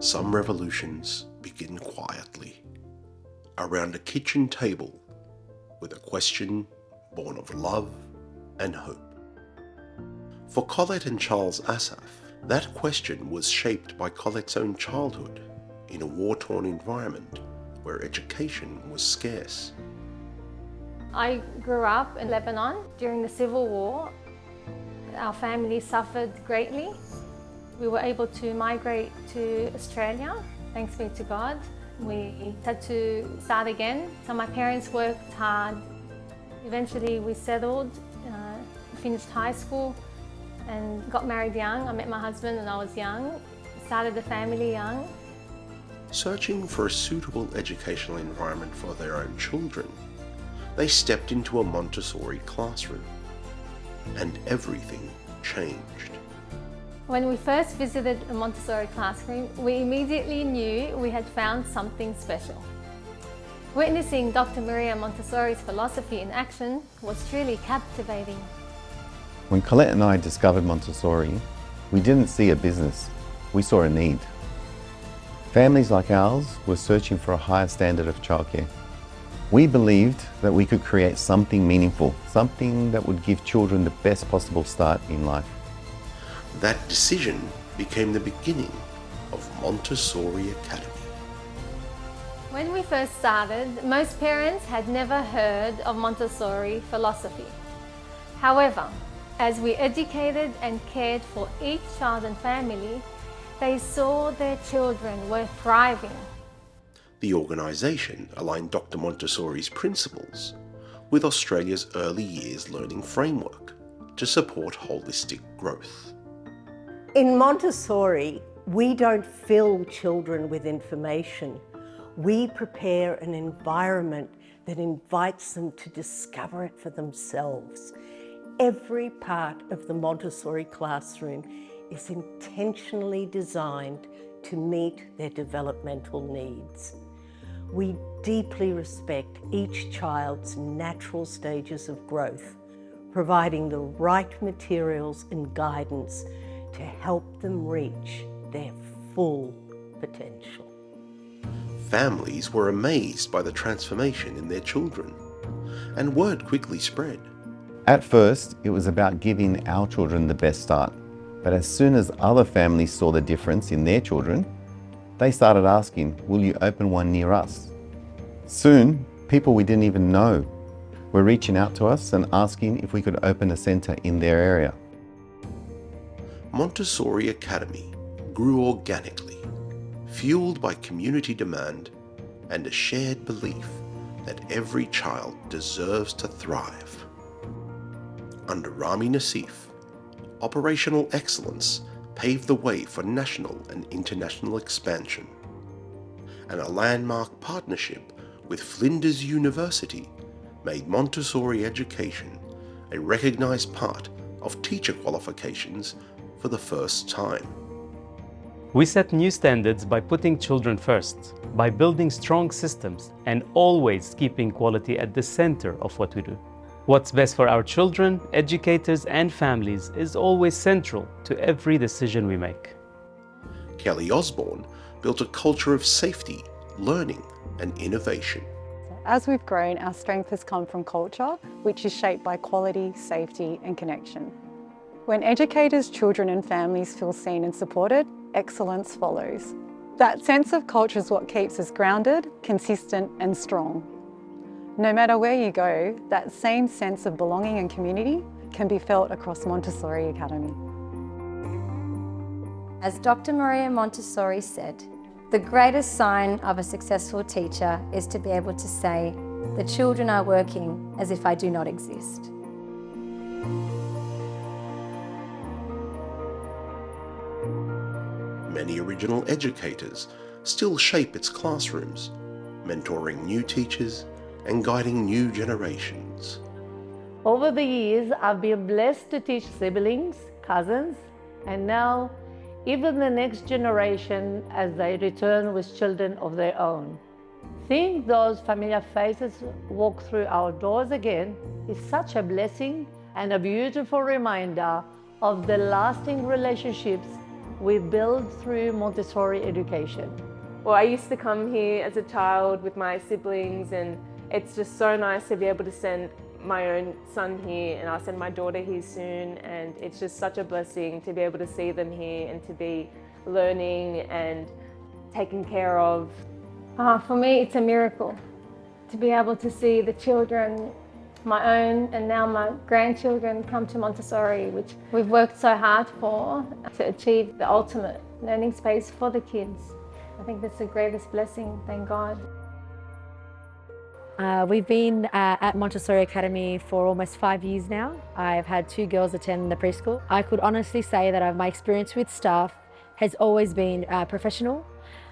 Some revolutions begin quietly, around a kitchen table, with a question born of love and hope. For Colette and Charles Assaf, that question was shaped by Colette's own childhood in a war-torn environment where education was scarce. I grew up in Lebanon during the Civil War. Our family suffered greatly. We were able to migrate to Australia, thanks be to God. We had to start again, so my parents worked hard. Eventually we settled, finished high school and got married young. I met my husband when I was young, started a family young. Searching for a suitable educational environment for their own children, they stepped into a Montessori classroom, and everything changed. When we first visited a Montessori classroom, we immediately knew we had found something special. Witnessing Dr. Maria Montessori's philosophy in action was truly captivating. When Colette and I discovered Montessori, we didn't see a business, we saw a need. Families like ours were searching for a higher standard of childcare. We believed that we could create something meaningful, something that would give children the best possible start in life. That decision became the beginning of Montessori Academy. When we first started, most parents had never heard of Montessori philosophy. However, as we educated and cared for each child and family, they saw their children were thriving. The organisation aligned Dr. Montessori's principles with Australia's early years learning framework to support holistic growth. In Montessori, we don't fill children with information. We prepare an environment that invites them to discover it for themselves. Every part of the Montessori classroom is intentionally designed to meet their developmental needs. We deeply respect each child's natural stages of growth, providing the right materials and guidance to help them reach their full potential. Families were amazed by the transformation in their children, and word quickly spread. At first, it was about giving our children the best start. But as soon as other families saw the difference in their children, they started asking, will you open one near us? Soon, people we didn't even know were reaching out to us and asking if we could open a centre in their area. Montessori Academy grew organically, fueled by community demand and a shared belief that every child deserves to thrive. Under Rami Nassif, operational excellence paved the way for national and international expansion, and a landmark partnership with Flinders University made Montessori education a recognised part of teacher qualifications for the first time. We set new standards by putting children first, by building strong systems and always keeping quality at the center of what we do. What's best for our children, educators and families is always central to every decision we make. Kelly Osborne built a culture of safety, learning and innovation. As we've grown, our strength has come from culture, which is shaped by quality, safety and connection. When educators, children and families feel seen and supported, excellence follows. That sense of culture is what keeps us grounded, consistent and strong. No matter where you go, that same sense of belonging and community can be felt across Montessori Academy. As Dr. Maria Montessori said, the greatest sign of a successful teacher is to be able to say, the children are working as if I do not exist. Many original educators still shape its classrooms, mentoring new teachers and guiding new generations. Over the years, I've been blessed to teach siblings, cousins, and now even the next generation as they return with children of their own. Seeing those familiar faces walk through our doors again is such a blessing and a beautiful reminder of the lasting relationships We build through Montessori education. Well, I used to come here as a child with my siblings, and it's just so nice to be able to send my own son here, and I'll send my daughter here soon, and it's just such a blessing to be able to see them here and to be learning and taken care of. For me, it's a miracle to be able to see the children, my own and now my grandchildren, come to Montessori, which we've worked so hard for, to achieve the ultimate learning space for the kids. I think that's the greatest blessing, thank God. We've been at Montessori Academy for almost 5 years now. I've had 2 girls attend the preschool. I could honestly say that my experience with staff has always been professional,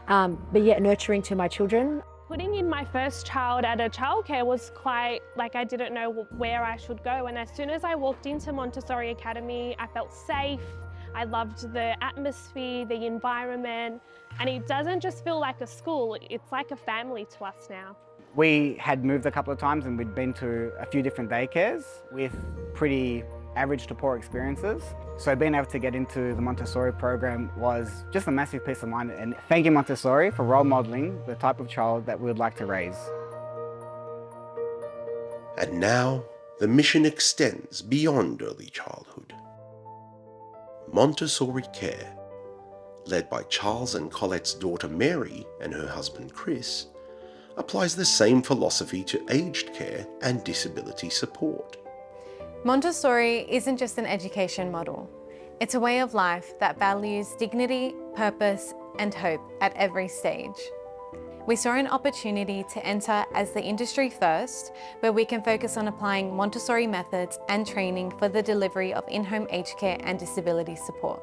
but yet nurturing to my children. Putting in my first child at a childcare was quite like I didn't know where I should go, and as soon as I walked into Montessori Academy, I felt safe. I loved the atmosphere, the environment, and it doesn't just feel like a school, it's like a family to us now. We had moved a couple of times and we'd been to a few different daycares with pretty average to poor experiences. So being able to get into the Montessori program was just a massive peace of mind, and thank you Montessori for role modelling the type of child that we would like to raise. And now the mission extends beyond early childhood. Montessori Care, led by Charles and Colette's daughter Mary and her husband Chris, applies the same philosophy to aged care and disability support. Montessori isn't just an education model. It's a way of life that values dignity, purpose, and hope at every stage. We saw an opportunity to enter as the industry first, where we can focus on applying Montessori methods and training for the delivery of in-home aged care and disability support.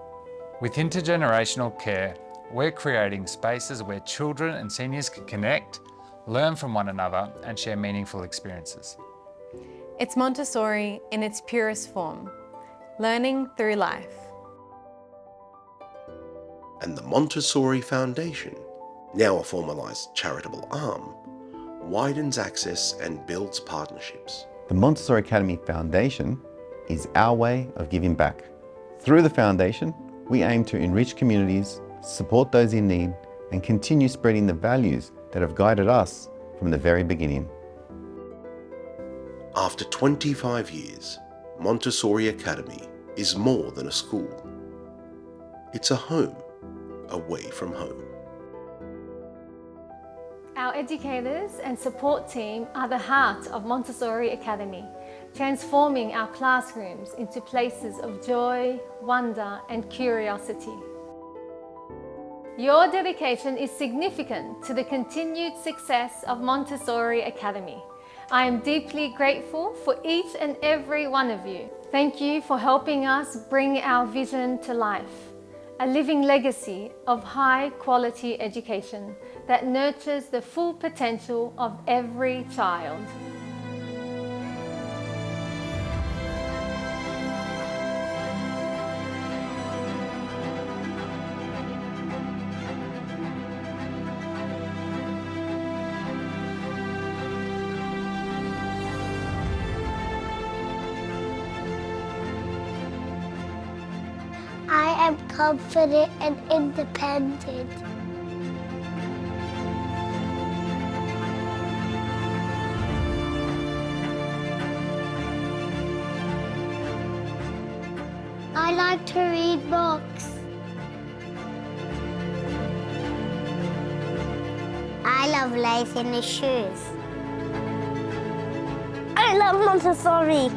With intergenerational care, we're creating spaces where children and seniors can connect, learn from one another, and share meaningful experiences. It's Montessori in its purest form, learning through life. And the Montessori Foundation, now a formalised charitable arm, widens access and builds partnerships. The Montessori Academy Foundation is our way of giving back. Through the foundation, we aim to enrich communities, support those in need, and continue spreading the values that have guided us from the very beginning. After 25 years, Montessori Academy is more than a school. It's a home away from home. Our educators and support team are the heart of Montessori Academy, transforming our classrooms into places of joy, wonder, and curiosity. Your dedication is significant to the continued success of Montessori Academy. I am deeply grateful for each and every one of you. Thank you for helping us bring our vision to life, a living legacy of high-quality education that nurtures the full potential of every child. I am confident and independent. I like to read books. I love lace in the shoes. I love Montessori.